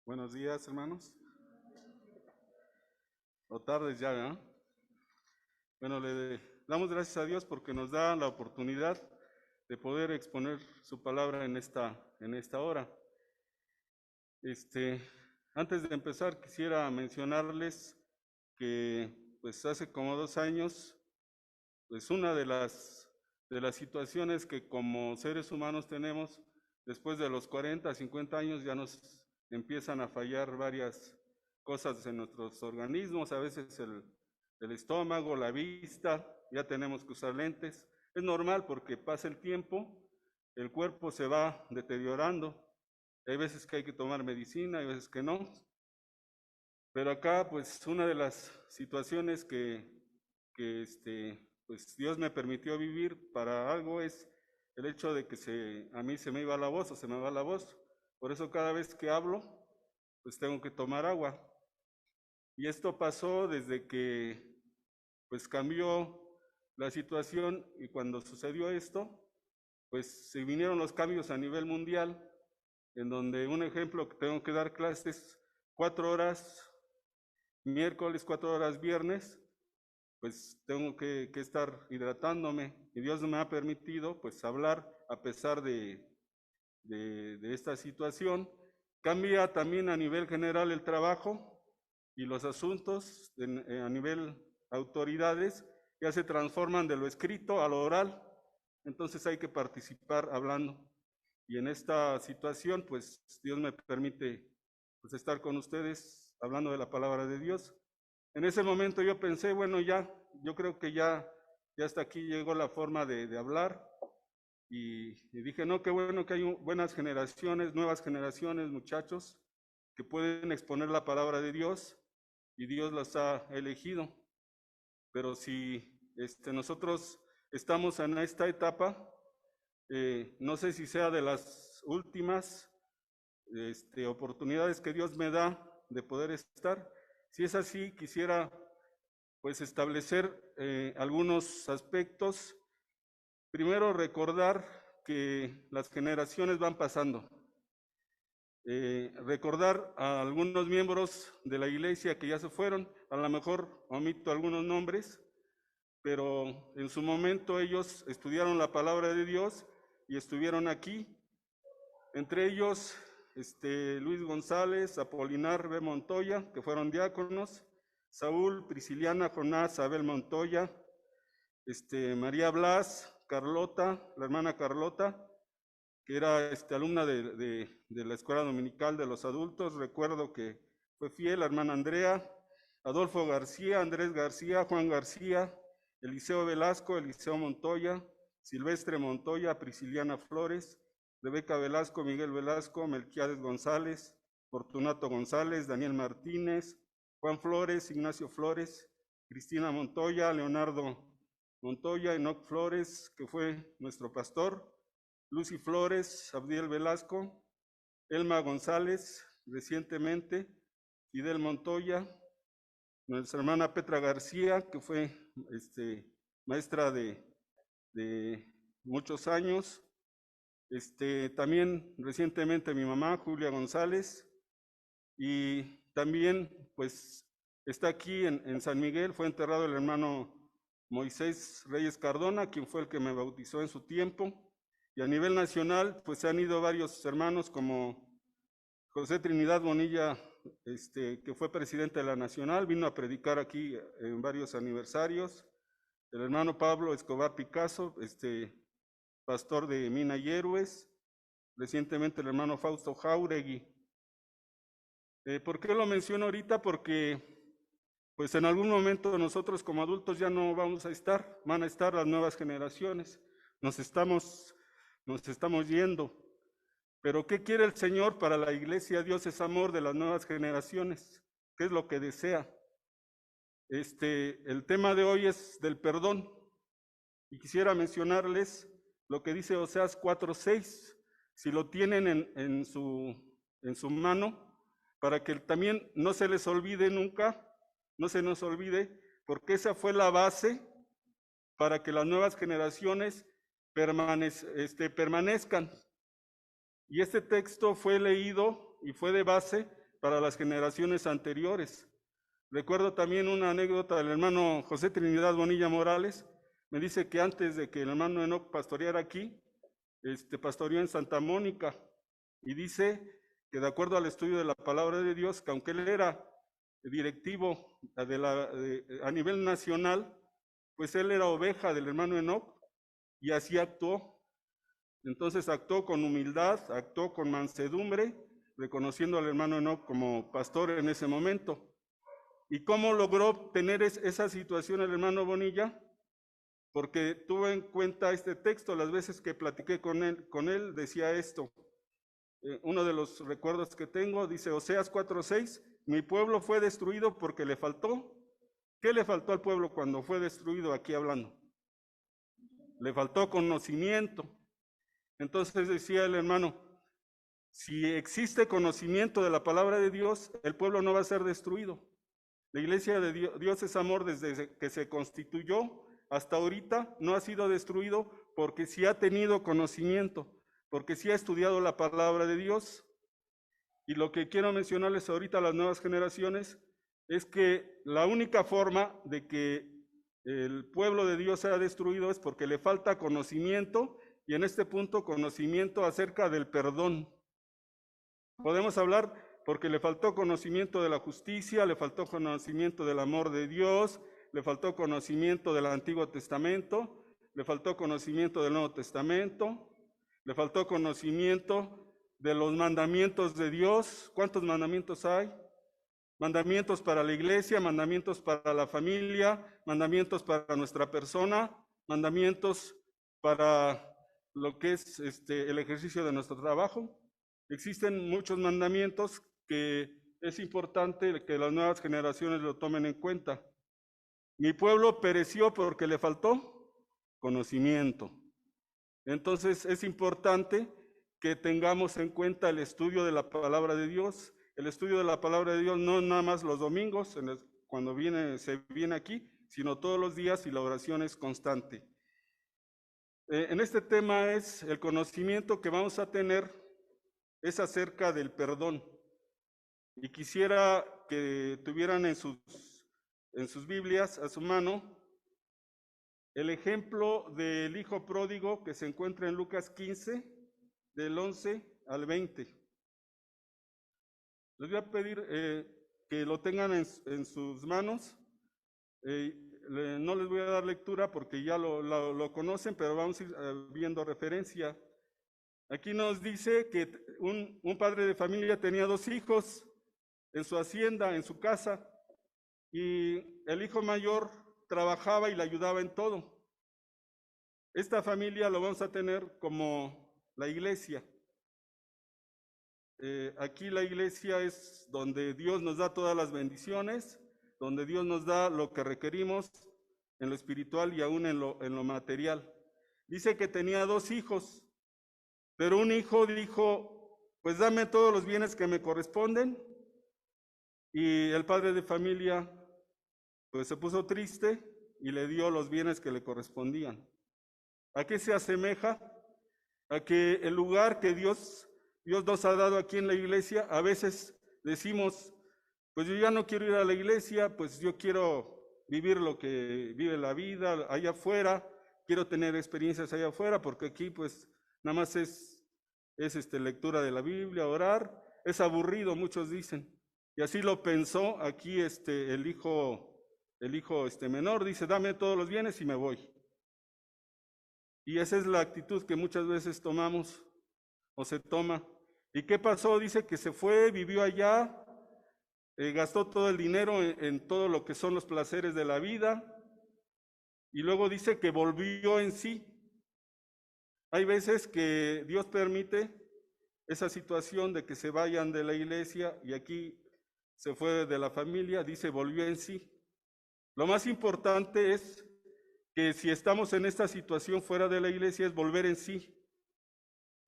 Buenos días, hermanos. O tardes ya, ¿verdad? Bueno, le damos gracias a Dios porque nos da la oportunidad de poder exponer su palabra en esta hora. Antes de empezar, quisiera mencionarles que pues hace como 2 años, pues una de las situaciones que como seres humanos tenemos, después de los 40, 50 años ya nos empiezan a fallar varias cosas en nuestros organismos, a veces el estómago, la vista, ya tenemos que usar lentes. Es normal porque pasa el tiempo, el cuerpo se va deteriorando, hay veces que hay que tomar medicina, hay veces que no. Pero acá, pues una de las situaciones que pues Dios me permitió vivir para algo es el hecho de que a mí se me iba la voz o se me va la voz. Por eso cada vez que hablo, pues tengo que tomar agua. Y esto pasó desde que pues cambió la situación, y cuando sucedió esto, pues se vinieron los cambios a nivel mundial, en donde un ejemplo que tengo que dar clases 4 horas miércoles, 4 horas viernes, pues tengo que estar hidratándome, y Dios me ha permitido pues hablar a pesar de esta situación. Cambia también a nivel general el trabajo y los asuntos a nivel autoridades ya se transforman de lo escrito a lo oral, entonces hay que participar hablando. Y en esta situación pues Dios me permite pues estar con ustedes hablando de la palabra de Dios. En ese momento yo pensé, bueno, yo creo que ya hasta aquí llegó la forma de hablar, y dije, no, qué bueno que hay buenas generaciones, nuevas generaciones, muchachos, que pueden exponer la palabra de Dios, y Dios las ha elegido. Pero si nosotros estamos en esta etapa, no sé si sea de las últimas oportunidades que Dios me da de poder estar. Si es así, quisiera pues establecer algunos aspectos. Primero, recordar que las generaciones van pasando. Recordar a algunos miembros de la iglesia que ya se fueron, a lo mejor omito algunos nombres, pero en su momento ellos estudiaron la palabra de Dios y estuvieron aquí. Entre ellos, Luis González, Apolinar B. Montoya, que fueron diáconos, Saúl, Prisciliana, Jonás, Abel Montoya, María Blas, Carlota, la hermana Carlota, que era alumna de la escuela dominical de los adultos. Recuerdo que fue fiel. La hermana Andrea, Adolfo García, Andrés García, Juan García, Eliseo Velasco, Eliseo Montoya, Silvestre Montoya, Prisciliana Flores, Rebeca Velasco, Miguel Velasco, Melquiades González, Fortunato González, Daniel Martínez, Juan Flores, Ignacio Flores, Cristina Montoya, Leonardo Montoya, Enoc Flores, que fue nuestro pastor, Lucy Flores, Abdiel Velasco, Elma González, recientemente, Fidel Montoya, nuestra hermana Petra García, que fue maestra de muchos años, también recientemente mi mamá, Julia González, y también pues está aquí en San Miguel, fue enterrado el hermano Moisés Reyes Cardona, quien fue el que me bautizó en su tiempo. Y a nivel nacional, pues han ido varios hermanos como José Trinidad Bonilla, que fue presidente de la Nacional, vino a predicar aquí en varios aniversarios. El hermano Pablo Escobar Picasso, pastor de Mina y Héroes. Recientemente el hermano Fausto Jauregui. ¿Por qué lo menciono ahorita? Porque pues en algún momento nosotros como adultos ya no vamos a estar, van a estar las nuevas generaciones. Nos estamos yendo. Pero ¿qué quiere el Señor para la iglesia? Dios es amor de las nuevas generaciones. ¿Qué es lo que desea? El tema de hoy es del perdón. Y quisiera mencionarles lo que dice Oseas 4:6. Si lo tienen en su mano, para que también no se les olvide nunca, no se nos olvide, porque esa fue la base para que las nuevas generaciones permanezcan. Y este texto fue leído y fue de base para las generaciones anteriores. Recuerdo también una anécdota del hermano José Trinidad Bonilla Morales. Me dice que antes de que el hermano Enoc pastoreara aquí, pastoreó en Santa Mónica, y dice que de acuerdo al estudio de la palabra de Dios, que aunque él era directivo a nivel nacional, pues él era oveja del hermano Enoc, y así actuó. Entonces actuó con humildad, actuó con mansedumbre, reconociendo al hermano Enoc como pastor en ese momento. ¿Y cómo logró tener esa situación el hermano Bonilla? Porque tuvo en cuenta este texto. Las veces que platiqué con él decía esto. Uno de los recuerdos que tengo dice Oseas 4:6, mi pueblo fue destruido porque le faltó. ¿Qué le faltó al pueblo cuando fue destruido? Aquí hablando. Le faltó conocimiento. Entonces decía el hermano, si existe conocimiento de la palabra de Dios, el pueblo no va a ser destruido. La iglesia de Dios es amor desde que se constituyó hasta ahorita, no ha sido destruido porque sí ha tenido conocimiento, porque sí ha estudiado la palabra de Dios. Y lo que quiero mencionarles ahorita a las nuevas generaciones es que la única forma de que el pueblo de Dios sea destruido es porque le falta conocimiento, y en este punto conocimiento acerca del perdón. Podemos hablar porque le faltó conocimiento de la justicia, le faltó conocimiento del amor de Dios, le faltó conocimiento del Antiguo Testamento, le faltó conocimiento del Nuevo Testamento, le faltó conocimiento de los mandamientos de Dios. ¿Cuántos mandamientos hay? Mandamientos para la iglesia, mandamientos para la familia, mandamientos para nuestra persona, mandamientos para lo que es el ejercicio de nuestro trabajo. Existen muchos mandamientos que es importante que las nuevas generaciones lo tomen en cuenta. Mi pueblo pereció porque le faltó conocimiento. Entonces es importante que tengamos en cuenta el estudio de la palabra de Dios. El estudio de la palabra de Dios no nada más los domingos, cuando se viene aquí, sino todos los días, y la oración es constante. En este tema es el conocimiento que vamos a tener es acerca del perdón. Y quisiera que tuvieran en sus Biblias a su mano el ejemplo del hijo pródigo que se encuentra en Lucas 15, del 11 al 20. Les voy a pedir que lo tengan en sus manos. No les voy a dar lectura porque ya lo conocen, pero vamos a ir viendo referencia. Aquí nos dice que un padre de familia tenía 2 hijos en su hacienda, en su casa, y el hijo mayor trabajaba y le ayudaba en todo. Esta familia lo vamos a tener como la iglesia. Aquí la iglesia es donde Dios nos da todas las bendiciones, donde Dios nos da lo que requerimos en lo espiritual y aún en lo material. Dice que tenía 2 hijos, pero un hijo dijo, pues dame todos los bienes que me corresponden, y el padre de familia pues se puso triste y le dio los bienes que le correspondían. ¿A qué se asemeja? A que el lugar que Dios nos ha dado aquí en la iglesia, a veces decimos, pues yo ya no quiero ir a la iglesia, pues yo quiero vivir lo que vive la vida allá afuera, quiero tener experiencias allá afuera, porque aquí pues nada más es lectura de la Biblia, orar, es aburrido, muchos dicen. Y así lo pensó aquí el hijo menor, dice, dame todos los bienes y me voy. Y esa es la actitud que muchas veces tomamos o se toma. ¿Y qué pasó? Dice que se fue, vivió allá, gastó todo el dinero en todo lo que son los placeres de la vida, y luego dice que volvió en sí. Hay veces que Dios permite esa situación de que se vayan de la iglesia, y aquí se fue de la familia, dice volvió en sí. Lo más importante es que si estamos en esta situación fuera de la iglesia es volver en sí.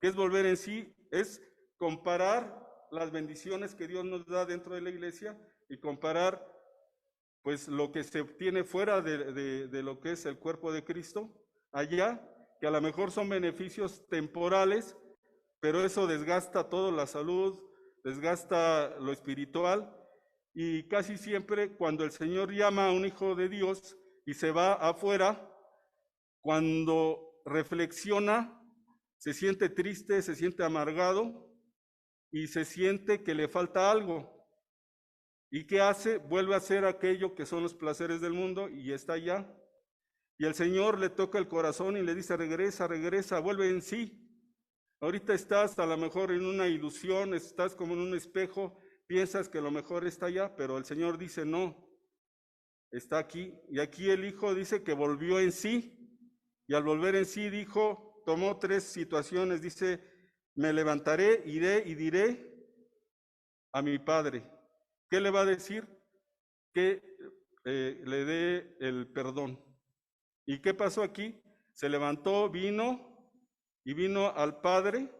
¿Qué es volver en sí? Es comparar las bendiciones que Dios nos da dentro de la iglesia y comparar pues lo que se tiene fuera de lo que es el cuerpo de Cristo, allá, que a lo mejor son beneficios temporales, pero eso desgasta toda la salud, desgasta lo espiritual, y casi siempre cuando el Señor llama a un hijo de Dios y se va afuera, cuando reflexiona, se siente triste, se siente amargado y se siente que le falta algo. ¿Y qué hace? Vuelve a hacer aquello que son los placeres del mundo y está allá. Y el Señor le toca el corazón y le dice, regresa, regresa, vuelve en sí. Ahorita estás a lo mejor en una ilusión, estás como en un espejo, piensas que lo mejor está allá, pero el Señor dice, no, está aquí. Y aquí el hijo dice que volvió en sí. Y al volver en sí dijo, tomó 3 situaciones, dice, me levantaré, iré y diré a mi padre. ¿Qué le va a decir? Que le dé el perdón. ¿Y qué pasó aquí? Se levantó, vino al padre,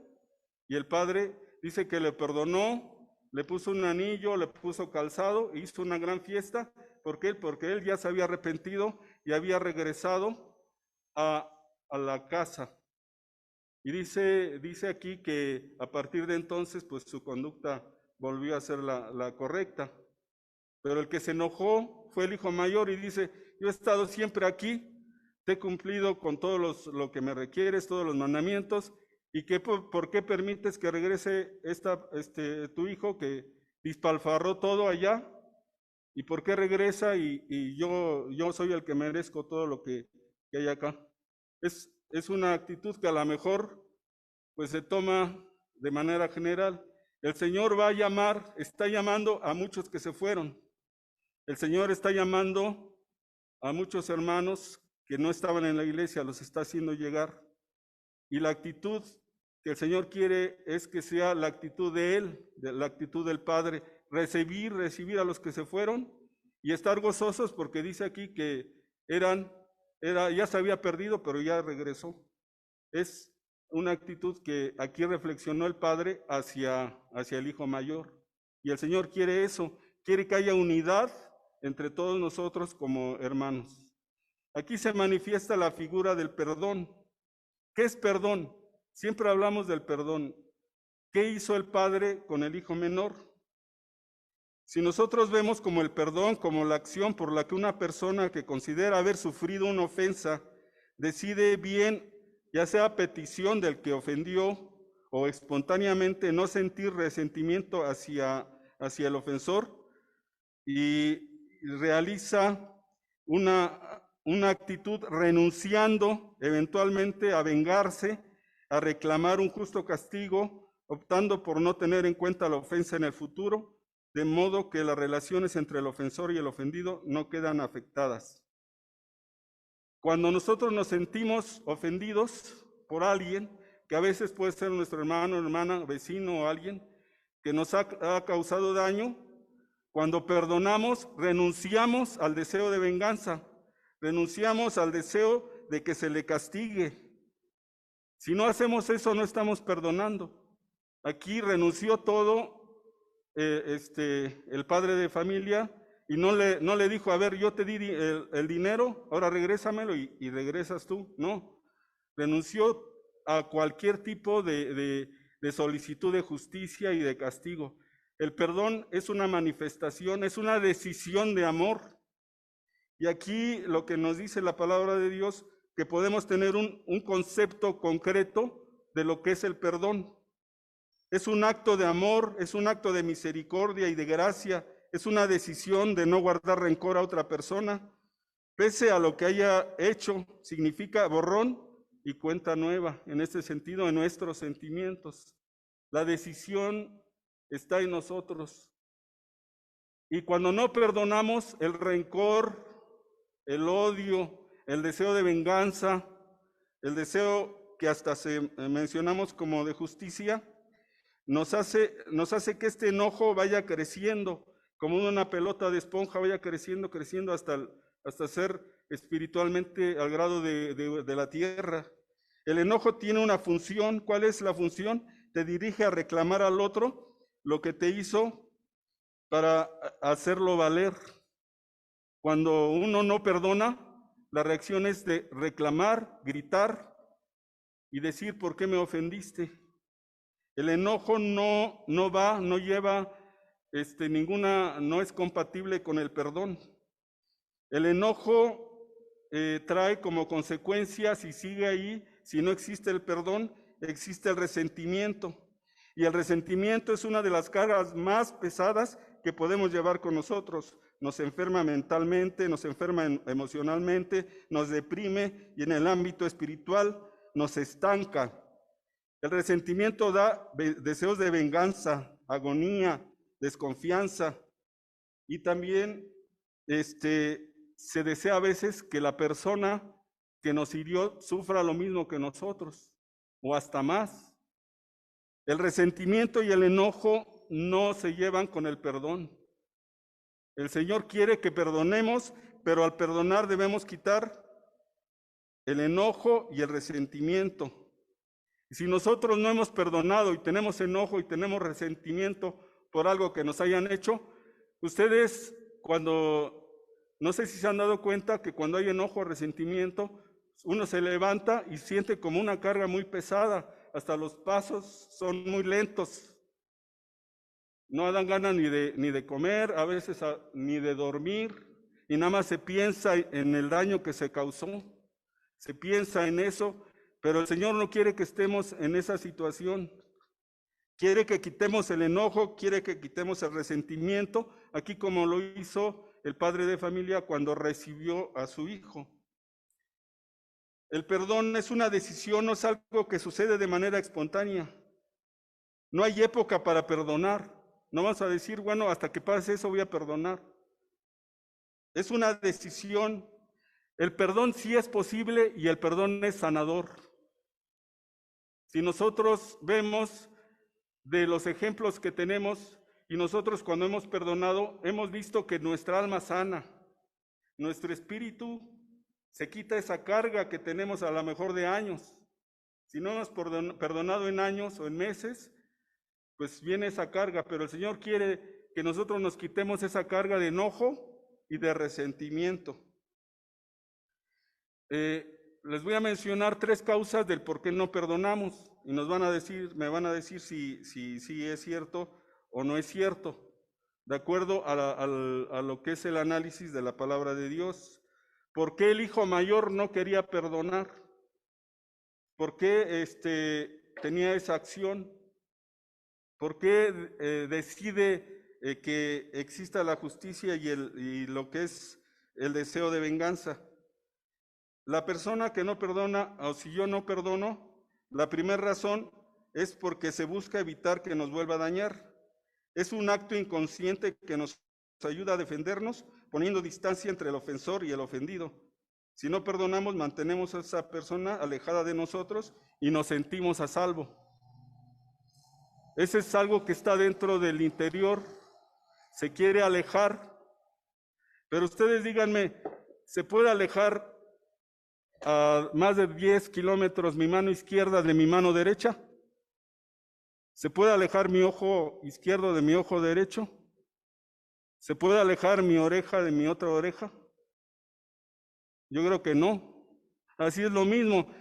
y el padre dice que le perdonó, le puso un anillo, le puso calzado, hizo una gran fiesta. ¿Por qué? Porque él ya se había arrepentido y había regresado a la casa. Y dice aquí que a partir de entonces, pues su conducta volvió a ser la correcta. Pero el que se enojó fue el hijo mayor y dice, yo he estado siempre aquí, te he cumplido con todo lo que me requieres, todos los mandamientos, y que ¿por qué permites que regrese tu hijo que despilfarró todo allá? ¿Y por qué regresa y yo soy el que merezco todo lo que hay acá? Es una actitud que a lo mejor pues se toma de manera general. El Señor está llamando a muchos que se fueron. El Señor está llamando a muchos hermanos que no estaban en la iglesia, los está haciendo llegar. Y la actitud que el Señor quiere es que sea la actitud de Él, la actitud del Padre, recibir a los que se fueron y estar gozosos porque dice aquí que ya se había perdido, pero ya regresó. Es una actitud que aquí reflexionó el Padre hacia el Hijo mayor. Y el Señor quiere eso, quiere que haya unidad entre todos nosotros como hermanos. Aquí se manifiesta la figura del perdón. ¿Qué es perdón? Siempre hablamos del perdón. ¿Qué hizo el Padre con el Hijo menor? Si nosotros vemos como el perdón, como la acción por la que una persona que considera haber sufrido una ofensa decide bien, ya sea a petición del que ofendió o espontáneamente no sentir resentimiento hacia el ofensor y realiza una actitud renunciando eventualmente a vengarse, a reclamar un justo castigo, optando por no tener en cuenta la ofensa en el futuro, de modo que las relaciones entre el ofensor y el ofendido no quedan afectadas. Cuando nosotros nos sentimos ofendidos por alguien, que a veces puede ser nuestro hermano, hermana, vecino o alguien que nos ha causado daño, cuando perdonamos, renunciamos al deseo de venganza, renunciamos al deseo de que se le castigue. Si no hacemos eso, no estamos perdonando. Aquí renunció todo el padre de familia y no le dijo, a ver, yo te di el dinero, ahora regrésamelo y regresas tú. No, renunció a cualquier tipo de solicitud de justicia y de castigo. El perdón es una manifestación, es una decisión de amor. Y aquí lo que nos dice la palabra de Dios, que podemos tener un concepto concreto de lo que es el perdón. Es un acto de amor, es un acto de misericordia y de gracia, es una decisión de no guardar rencor a otra persona, pese a lo que haya hecho, significa borrón y cuenta nueva, en este sentido, en nuestros sentimientos. La decisión está en nosotros. Y cuando no perdonamos, el rencor, el odio, el deseo de venganza, el deseo que hasta mencionamos como de justicia, nos hace que este enojo vaya creciendo, como una pelota de esponja, vaya creciendo hasta ser espiritualmente al grado de la tierra. El enojo tiene una función. ¿Cuál es la función? Te dirige a reclamar al otro lo que te hizo para hacerlo valer. Cuando uno no perdona, la reacción es de reclamar, gritar y decir, ¿por qué me ofendiste? El enojo no lleva no es compatible con el perdón. El enojo trae como consecuencia, si sigue ahí, si no existe el perdón, existe el resentimiento. Y el resentimiento es una de las cargas más pesadas que podemos llevar con nosotros. Nos enferma mentalmente, nos enferma emocionalmente, nos deprime y en el ámbito espiritual nos estanca. El resentimiento da deseos de venganza, agonía, desconfianza y también se desea a veces que la persona que nos hirió sufra lo mismo que nosotros o hasta más. El resentimiento y el enojo no se llevan con el perdón. El Señor quiere que perdonemos, pero al perdonar debemos quitar el enojo y el resentimiento. Y si nosotros no hemos perdonado y tenemos enojo y tenemos resentimiento por algo que nos hayan hecho, ustedes no sé si se han dado cuenta que cuando hay enojo o resentimiento, uno se levanta y siente como una carga muy pesada, hasta los pasos son muy lentos. No dan ganas ni de comer, a veces ni de dormir, y nada más se piensa en el daño que se causó, se piensa en eso, pero el Señor no quiere que estemos en esa situación. Quiere que quitemos el enojo, quiere que quitemos el resentimiento, aquí como lo hizo el padre de familia cuando recibió a su hijo. El perdón es una decisión, no es algo que sucede de manera espontánea. No hay época para perdonar. No vamos a decir, bueno, hasta que pase eso voy a perdonar. Es una decisión. El perdón sí es posible y el perdón es sanador. Si nosotros vemos de los ejemplos que tenemos y nosotros cuando hemos perdonado, hemos visto que nuestra alma sana, nuestro espíritu se quita esa carga que tenemos a lo mejor de años. Si no hemos perdonado en años o en meses, pues viene esa carga, pero el Señor quiere que nosotros nos quitemos esa carga de enojo y de resentimiento. Les voy a mencionar 3 causas del por qué no perdonamos y me van a decir si es cierto o no es cierto, de acuerdo a lo que es el análisis de la palabra de Dios. ¿Por qué el hijo mayor no quería perdonar? ¿Por qué tenía esa acción? ¿Por qué decide que exista la justicia y lo que es el deseo de venganza? La persona que no perdona, o si yo no perdono, la primera razón es porque se busca evitar que nos vuelva a dañar. Es un acto inconsciente que nos ayuda a defendernos, poniendo distancia entre el ofensor y el ofendido. Si no perdonamos, mantenemos a esa persona alejada de nosotros y nos sentimos a salvo. Ese es algo que está dentro del interior, se quiere alejar. Pero ustedes díganme, ¿se puede alejar a más de 10 kilómetros mi mano izquierda de mi mano derecha? ¿Se puede alejar mi ojo izquierdo de mi ojo derecho? ¿Se puede alejar mi oreja de mi otra oreja? Yo creo que no. Así es lo mismo.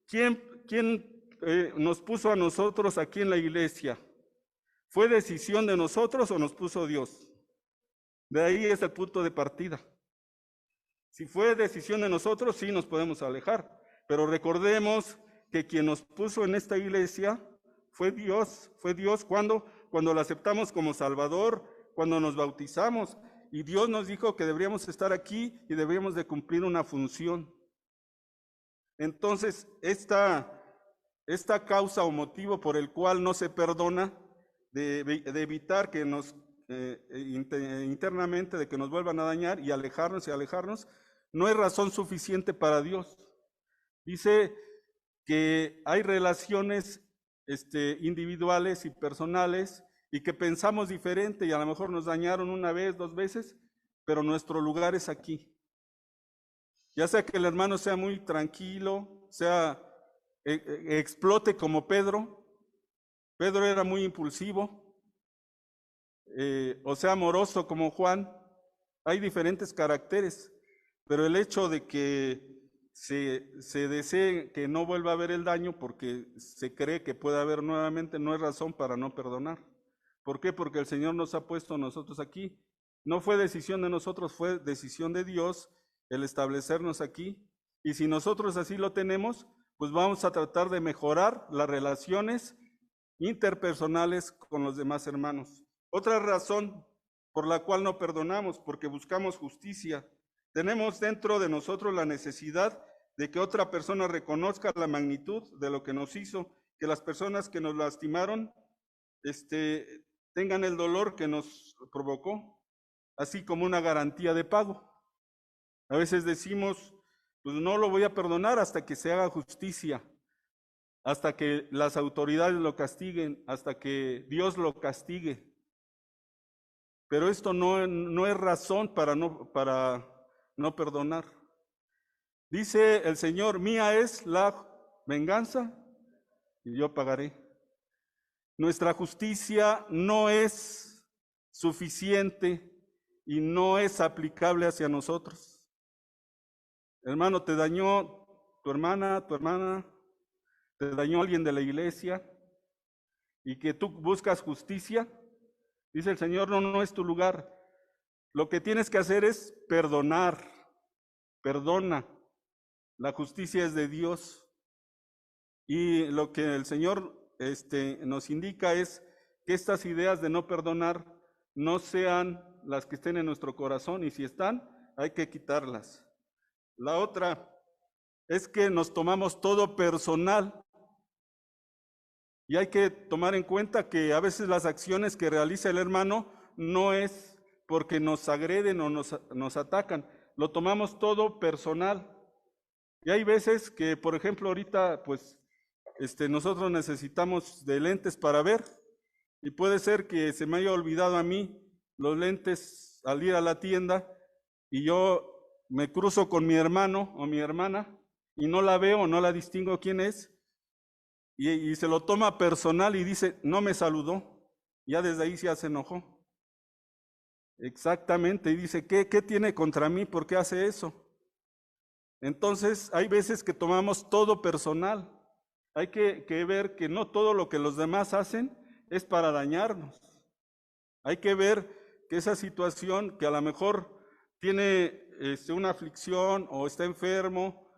¿Quién nos puso a nosotros aquí en la iglesia? ¿Fue decisión de nosotros o nos puso Dios? De ahí es el punto de partida. Si fue decisión de nosotros, sí nos podemos alejar, pero recordemos que quien nos puso en esta iglesia fue Dios cuando lo aceptamos como Salvador, cuando nos bautizamos, y Dios nos dijo que deberíamos estar aquí y deberíamos de cumplir una función. Entonces, esta causa o motivo por el cual no se perdona, de evitar que nos internamente, de que nos vuelvan a dañar y alejarnos, no es razón suficiente para Dios. Dice que hay relaciones individuales y personales y que pensamos diferente y a lo mejor nos dañaron una vez, 2 veces, pero nuestro lugar es aquí. Ya sea que el hermano sea muy tranquilo, explote como Pedro. Pedro era muy impulsivo, o sea amoroso como Juan. Hay diferentes caracteres, pero el hecho de que se desee que no vuelva a haber el daño porque se cree que puede haber nuevamente, no es razón para no perdonar. ¿Por qué? Porque el Señor nos ha puesto a nosotros aquí. No fue decisión de nosotros, fue decisión de Dios el establecernos aquí. Y si nosotros así lo tenemos, pues vamos a tratar de mejorar las relaciones interpersonales con los demás hermanos. Otra razón por la cual no perdonamos, porque buscamos justicia. Tenemos dentro de nosotros la necesidad de que otra persona reconozca la magnitud de lo que nos hizo, que las personas que nos lastimaron tengan el dolor que nos provocó, así como una garantía de pago. A veces decimos, pues no lo voy a perdonar hasta que se haga justicia, hasta que las autoridades lo castiguen, hasta que Dios lo castigue. Pero esto no es razón para no perdonar. Dice el Señor, mía es la venganza y yo pagaré. Nuestra justicia no es suficiente y no es aplicable hacia nosotros. Hermano, te dañó tu hermana, te dañó alguien de la iglesia y que tú buscas justicia. Dice el Señor, no es tu lugar. Lo que tienes que hacer es perdonar. Perdona. La justicia es de Dios. Y lo que el Señor nos indica es que estas ideas de no perdonar no sean las que estén en nuestro corazón, y si están, hay que quitarlas. La otra es que nos tomamos todo personal, y hay que tomar en cuenta que a veces las acciones que realiza el hermano no es porque nos agreden o nos atacan, lo tomamos todo personal. Y hay veces que, por ejemplo, ahorita pues nosotros necesitamos de lentes para ver, y puede ser que se me haya olvidado a mí los lentes al ir a la tienda y yo me cruzo con mi hermano o mi hermana y no la veo, no la distingo quién es, y se lo toma personal y dice, no me saludó, ya desde ahí ya se enojó. Exactamente, y dice, ¿qué tiene contra mí? ¿Por qué hace eso? Entonces, hay veces que tomamos todo personal. Hay que ver que no todo lo que los demás hacen es para dañarnos. Hay que ver que esa situación que a lo mejor tiene una aflicción o está enfermo,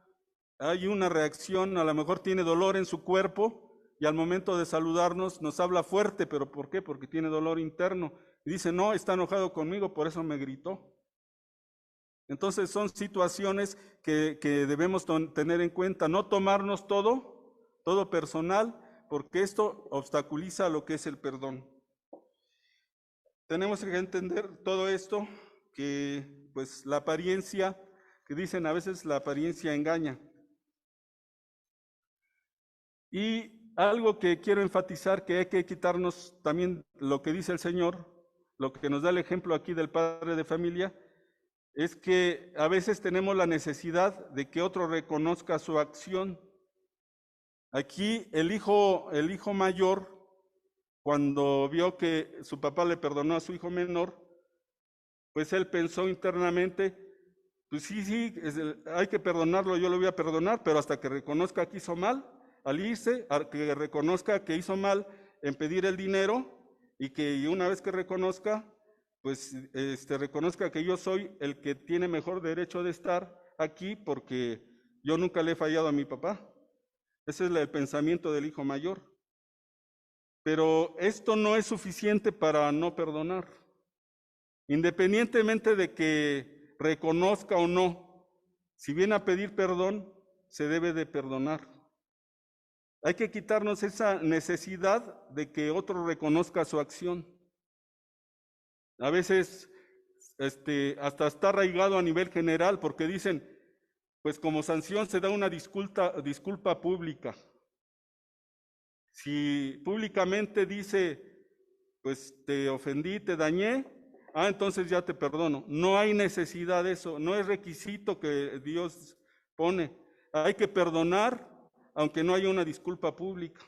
hay una reacción, a lo mejor tiene dolor en su cuerpo y al momento de saludarnos nos habla fuerte, ¿pero por qué? Porque tiene dolor interno. Y dice, no, está enojado conmigo, por eso me gritó. Entonces son situaciones que debemos tener en cuenta, no tomarnos todo personal, porque esto obstaculiza lo que es el perdón. Tenemos que entender todo esto, que pues la apariencia, que dicen a veces la apariencia engaña. Y algo que quiero enfatizar, que hay que quitarnos también lo que dice el Señor, lo que nos da el ejemplo aquí del padre de familia, es que a veces tenemos la necesidad de que otro reconozca su acción. Aquí el hijo mayor, cuando vio que su papá le perdonó a su hijo menor, pues él pensó internamente, pues sí, hay que perdonarlo, yo lo voy a perdonar, pero hasta que reconozca que hizo mal, al irse, que reconozca que hizo mal en pedir el dinero, y una vez que reconozca, pues reconozca que yo soy el que tiene mejor derecho de estar aquí porque yo nunca le he fallado a mi papá. Ese es el pensamiento del hijo mayor. Pero esto no es suficiente para no perdonar. Independientemente de que reconozca o no, si viene a pedir perdón, se debe de perdonar. Hay que quitarnos esa necesidad de que otro reconozca su acción. A veces hasta está arraigado a nivel general, porque dicen, pues como sanción se da una disculpa pública. Si públicamente dice, pues te ofendí, te dañé, entonces ya te perdono. No hay necesidad de eso, no es requisito que Dios pone. Hay que perdonar aunque no haya una disculpa pública.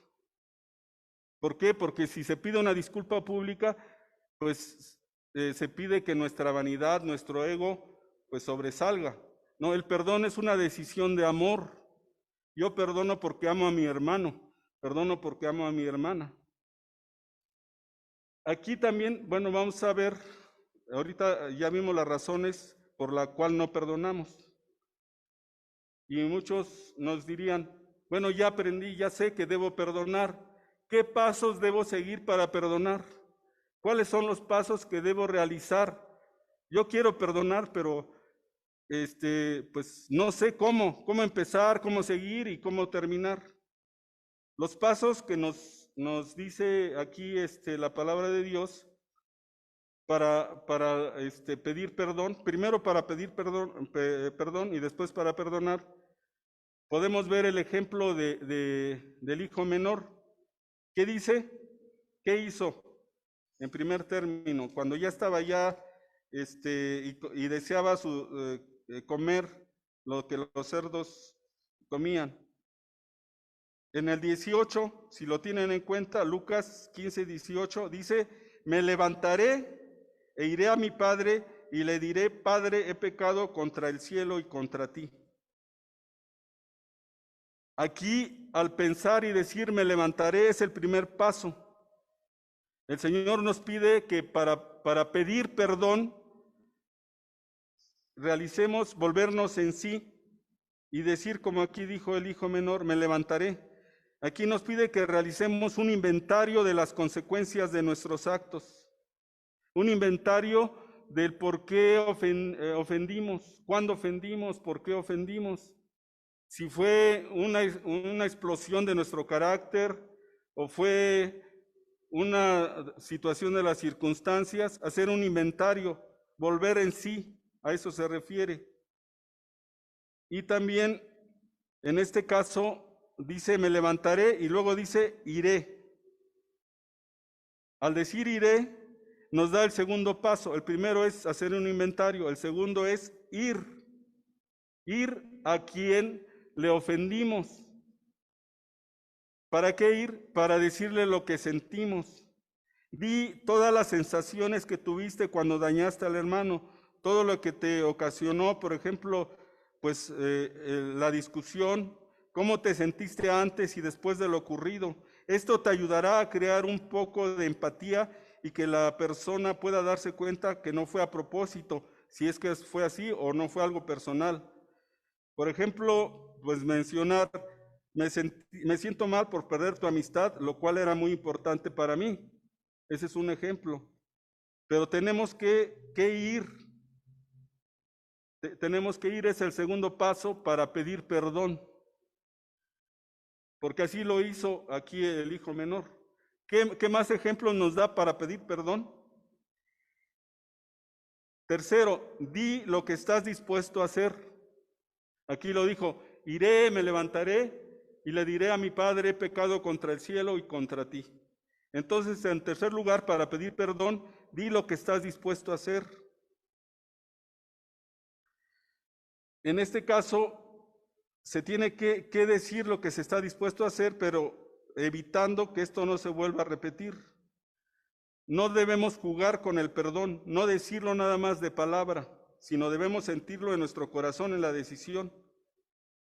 ¿Por qué? Porque si se pide una disculpa pública, pues se pide que nuestra vanidad, nuestro ego, pues sobresalga. No, el perdón es una decisión de amor. Yo perdono porque amo a mi hermano, perdono porque amo a mi hermana. Aquí también, bueno, vamos a ver, ahorita ya vimos las razones por las cuales no perdonamos. Y muchos nos dirían, bueno, ya aprendí, ya sé que debo perdonar. ¿Qué pasos debo seguir para perdonar? ¿Cuáles son los pasos que debo realizar? Yo quiero perdonar, pero pues no sé cómo empezar, cómo seguir y cómo terminar. Los pasos que nos dice aquí la palabra de Dios para pedir perdón, primero para pedir perdón y después para perdonar. Podemos ver el ejemplo del hijo menor. ¿Qué dice? ¿Qué hizo? En primer término, cuando ya estaba y deseaba comer lo que los cerdos comían. En el 18, si lo tienen en cuenta, Lucas 15, 18, dice, me levantaré e iré a mi padre y le diré, Padre, he pecado contra el cielo y contra ti. Aquí, al pensar y decir me levantaré, es el primer paso. El Señor nos pide que para pedir perdón, realicemos volvernos en sí y decir, como aquí dijo el hijo menor, me levantaré. Aquí nos pide que realicemos un inventario de las consecuencias de nuestros actos, un inventario del por qué ofendimos, cuándo ofendimos, por qué ofendimos, si fue una explosión de nuestro carácter o fue una situación de las circunstancias, hacer un inventario, volver en sí, a eso se refiere. Y también, en este caso, dice, me levantaré, y luego dice, iré. Al decir iré, nos da el segundo paso. El primero es hacer un inventario, el segundo es ir. Ir a quien le ofendimos. ¿Para qué ir? Para decirle lo que sentimos. Di todas las sensaciones que tuviste cuando dañaste al hermano, todo lo que te ocasionó, por ejemplo, pues la discusión, cómo te sentiste antes y después de lo ocurrido. Esto te ayudará a crear un poco de empatía y que la persona pueda darse cuenta que no fue a propósito, si es que fue así o no fue algo personal. Por ejemplo, pues mencionar, me siento mal por perder tu amistad, lo cual era muy importante para mí. Ese es un ejemplo. Pero tenemos que ir. Tenemos que ir, es el segundo paso para pedir perdón. Porque así lo hizo aquí el hijo menor. ¿Qué más ejemplos nos da para pedir perdón? Tercero, di lo que estás dispuesto a hacer. Aquí lo dijo, iré, me levantaré y le diré a mi Padre, he pecado contra el cielo y contra ti. Entonces, en tercer lugar, para pedir perdón, di lo que estás dispuesto a hacer. En este caso, se tiene que decir lo que se está dispuesto a hacer, pero evitando que esto no se vuelva a repetir. No debemos jugar con el perdón, no decirlo nada más de palabra, sino debemos sentirlo en nuestro corazón, en la decisión.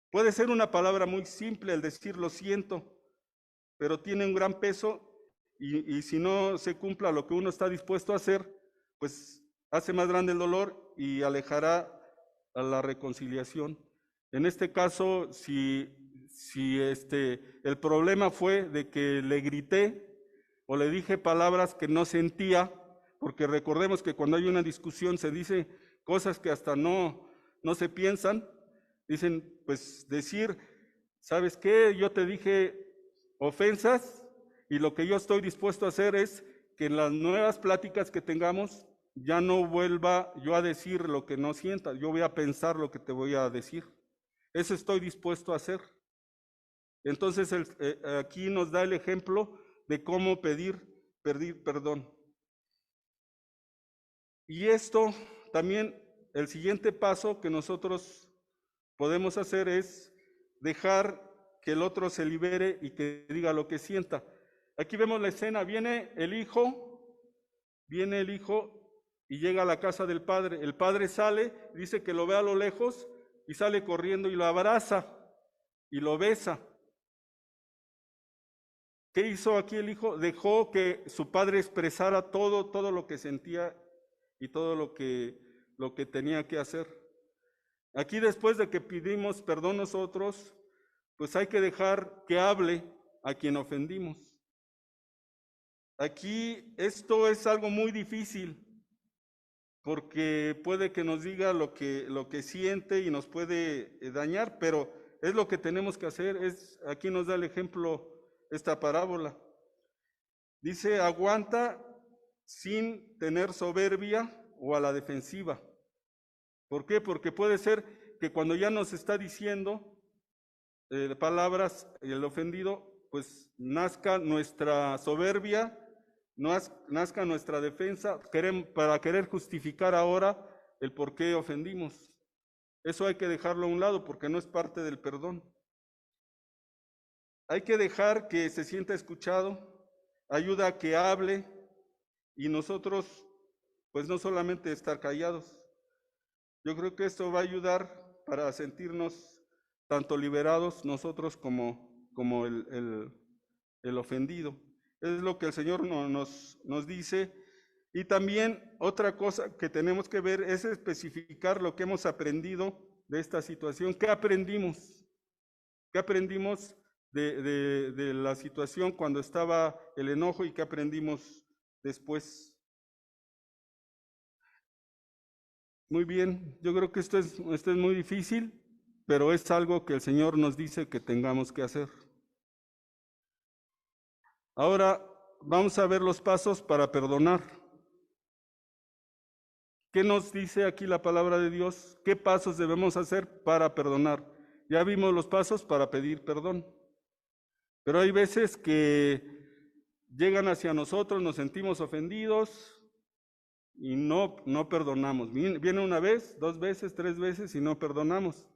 Puede ser una palabra muy simple el decir lo siento, pero tiene un gran peso y si no se cumpla lo que uno está dispuesto a hacer, pues hace más grande el dolor y alejará a la reconciliación. En este caso, si el problema fue de que le grité o le dije palabras que no sentía, porque recordemos que cuando hay una discusión se dice cosas que hasta no se piensan, dicen, pues decir, ¿sabes qué? Yo te dije ofensas y lo que yo estoy dispuesto a hacer es que en las nuevas pláticas que tengamos ya no vuelva yo a decir lo que no sienta, yo voy a pensar lo que te voy a decir. Eso estoy dispuesto a hacer. Entonces aquí nos da el ejemplo de cómo pedir perdón. Y esto también, el siguiente paso que nosotros podemos hacer es dejar que el otro se libere y que diga lo que sienta. Aquí vemos la escena, viene el hijo y llega a la casa del padre. El padre sale, dice que lo ve a lo lejos, y sale corriendo y lo abraza y lo besa. ¿Qué hizo aquí el hijo? Dejó que su padre expresara todo lo que sentía y todo lo que tenía que hacer. Aquí, después de que pedimos perdón nosotros, pues hay que dejar que hable a quien ofendimos. Aquí esto es algo muy difícil, porque puede que nos diga lo que siente y nos puede dañar, pero es lo que tenemos que hacer. Aquí nos da el ejemplo esta parábola. Dice, aguanta sin tener soberbia o a la defensiva. ¿Por qué? Porque puede ser que cuando ya nos está diciendo palabras el ofendido, pues nazca nuestra soberbia, nazca nuestra defensa para querer justificar ahora el por qué ofendimos. Eso hay que dejarlo a un lado porque no es parte del perdón. Hay que dejar que se sienta escuchado, ayuda a que hable y nosotros pues no solamente estar callados. Yo creo que esto va a ayudar para sentirnos tanto liberados nosotros como el ofendido. Es lo que el Señor nos dice. Y también otra cosa que tenemos que ver es especificar lo que hemos aprendido de esta situación. ¿Qué aprendimos? ¿Qué aprendimos de la situación cuando estaba el enojo y qué aprendimos después? Muy bien, yo creo que esto es muy difícil, pero es algo que el Señor nos dice que tengamos que hacer. Ahora vamos a ver los pasos para perdonar. ¿Qué nos dice aquí la palabra de Dios? ¿Qué pasos debemos hacer para perdonar? Ya vimos los pasos para pedir perdón, pero hay veces que llegan hacia nosotros, nos sentimos ofendidos y no perdonamos. Viene una vez, 2 veces, 3 veces y no perdonamos.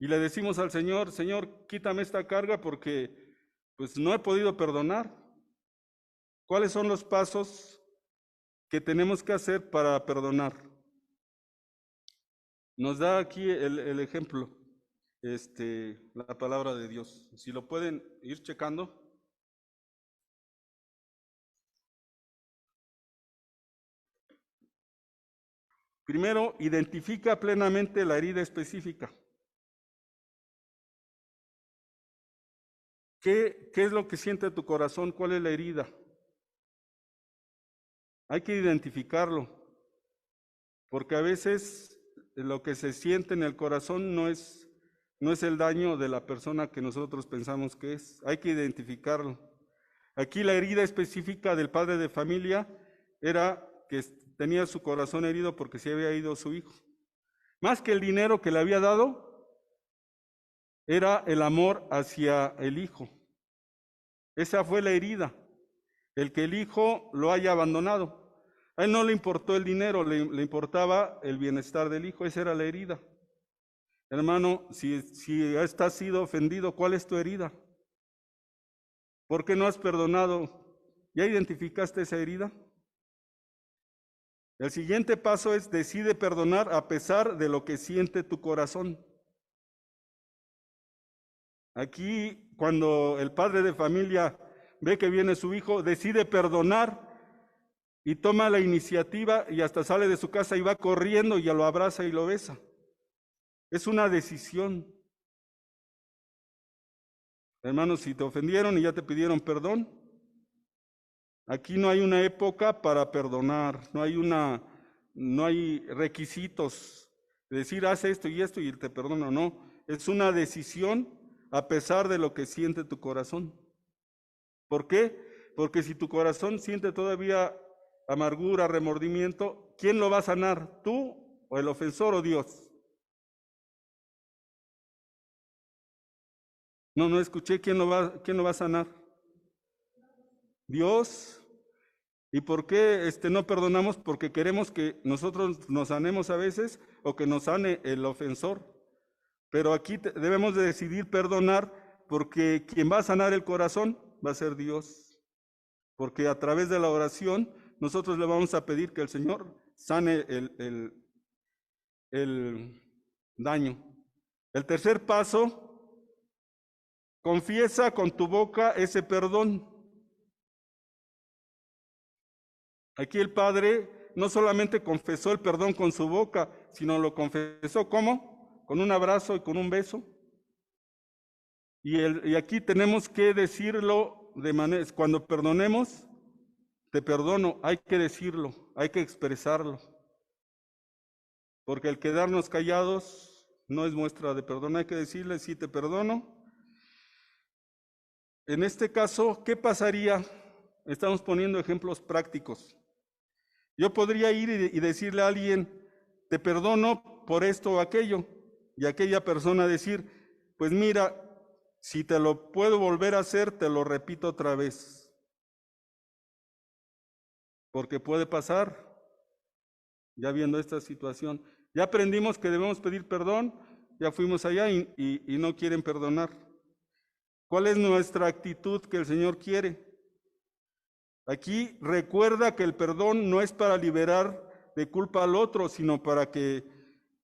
Y le decimos al Señor, Señor, quítame esta carga porque pues no he podido perdonar. ¿Cuáles son los pasos que tenemos que hacer para perdonar? Nos da aquí el ejemplo, la palabra de Dios. Si lo pueden ir checando. Primero, identifica plenamente la herida específica. ¿Qué es lo que siente tu corazón? ¿Cuál es la herida? Hay que identificarlo, porque a veces lo que se siente en el corazón no es el daño de la persona que nosotros pensamos que es. Hay que identificarlo. Aquí la herida específica del padre de familia era que tenía su corazón herido porque se había ido su hijo. Más que el dinero que le había dado, era el amor hacia el hijo. Esa fue la herida, el que el hijo lo haya abandonado. A él no le importó el dinero, le importaba el bienestar del hijo, esa era la herida. Hermano, si estás sido ofendido, ¿cuál es tu herida? ¿Por qué no has perdonado? ¿Ya identificaste esa herida? El siguiente paso es decide perdonar a pesar de lo que siente tu corazón. Aquí, cuando el padre de familia ve que viene su hijo, decide perdonar y toma la iniciativa y hasta sale de su casa y va corriendo y ya lo abraza y lo besa. Es una decisión. Hermanos, si te ofendieron y ya te pidieron perdón, aquí no hay una época para perdonar, no hay requisitos de decir haz esto y te perdono, no. Es una decisión a pesar de lo que siente tu corazón. ¿Por qué? Porque si tu corazón siente todavía amargura, remordimiento, ¿quién lo va a sanar? ¿Tú o el ofensor o Dios? No escuché. ¿Quién lo va a sanar? Dios. ¿Y por qué no perdonamos? Porque queremos que nosotros nos sanemos a veces o que nos sane el ofensor. Pero aquí debemos de decidir perdonar porque quien va a sanar el corazón va a ser Dios. Porque a través de la oración nosotros le vamos a pedir que el Señor sane el daño. El tercer paso, confiesa con tu boca ese perdón. Aquí el Padre no solamente confesó el perdón con su boca, sino lo confesó ¿cómo? Con un abrazo y con un beso. Y aquí tenemos que decirlo de manera, cuando perdonemos, te perdono, hay que decirlo, hay que expresarlo. Porque el quedarnos callados no es muestra de perdón, hay que decirle, sí, te perdono. En este caso, ¿qué pasaría? Estamos poniendo ejemplos prácticos. Yo podría ir y decirle a alguien, te perdono por esto o aquello, y aquella persona decir, pues mira, si te lo puedo volver a hacer, te lo repito otra vez. Porque puede pasar, ya viendo esta situación. Ya aprendimos que debemos pedir perdón, ya fuimos allá y no quieren perdonar. ¿Cuál es nuestra actitud que el Señor quiere? Aquí recuerda que el perdón no es para liberar de culpa al otro, sino para que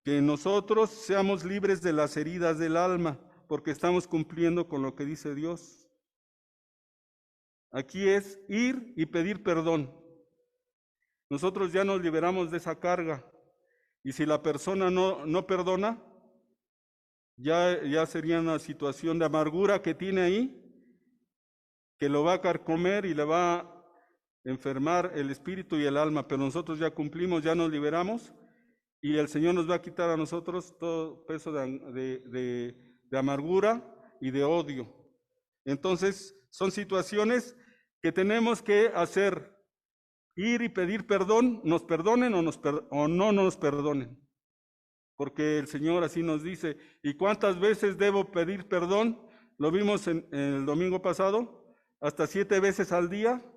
nosotros seamos libres de las heridas del alma, porque estamos cumpliendo con lo que dice Dios. Aquí es ir y pedir perdón. Nosotros ya nos liberamos de esa carga. Y si la persona no perdona, ya sería una situación de amargura que tiene ahí, que lo va a carcomer y le va a enfermar el espíritu y el alma, pero nosotros ya cumplimos, ya nos liberamos, y el Señor nos va a quitar a nosotros todo peso de amargura y de odio. Entonces, son situaciones que tenemos que hacer, ir y pedir perdón, nos perdonen o no nos perdonen. Porque el Señor así nos dice. ¿Y cuántas veces debo pedir perdón? Lo vimos en el domingo pasado, hasta 7 veces al día,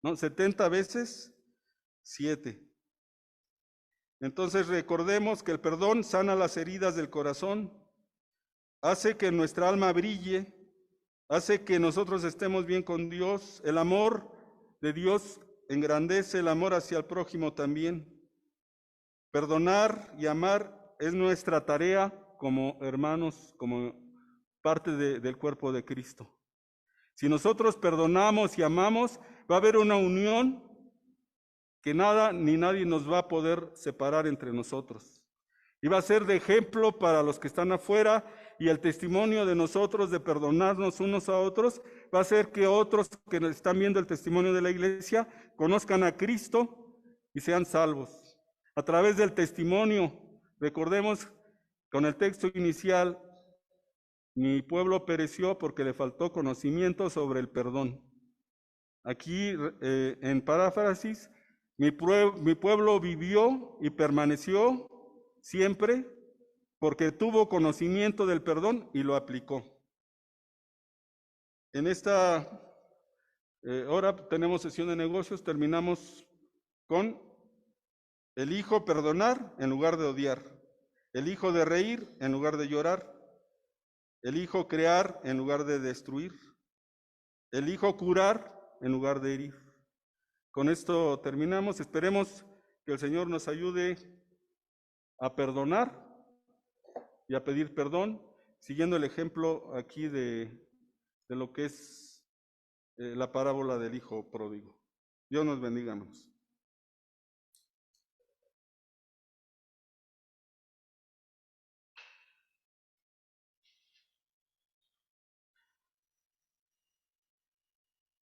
¿no? 70 veces, 7. Entonces recordemos que el perdón sana las heridas del corazón, hace que nuestra alma brille, hace que nosotros estemos bien con Dios. El amor de Dios engrandece el amor hacia el prójimo también. Perdonar y amar es nuestra tarea como hermanos, como parte del cuerpo de Cristo. Si nosotros perdonamos y amamos, va a haber una unión que nada ni nadie nos va a poder separar entre nosotros. Y va a ser de ejemplo para los que están afuera, y el testimonio de nosotros de perdonarnos unos a otros va a hacer que otros que están viendo el testimonio de la iglesia conozcan a Cristo y sean salvos. A través del testimonio, recordemos con el texto inicial, mi pueblo pereció porque le faltó conocimiento sobre el perdón. Aquí, en paráfrasis, mi pueblo vivió y permaneció siempre porque tuvo conocimiento del perdón y lo aplicó. En esta hora tenemos sesión de negocios, terminamos con elijo perdonar en lugar de odiar, elijo de reír en lugar de llorar, elijo crear en lugar de destruir, elijo curar en lugar de herir. Con esto terminamos. Esperemos que el Señor nos ayude a perdonar y a pedir perdón, siguiendo el ejemplo aquí de lo que es la parábola del hijo pródigo. Dios nos bendiga, hermanos.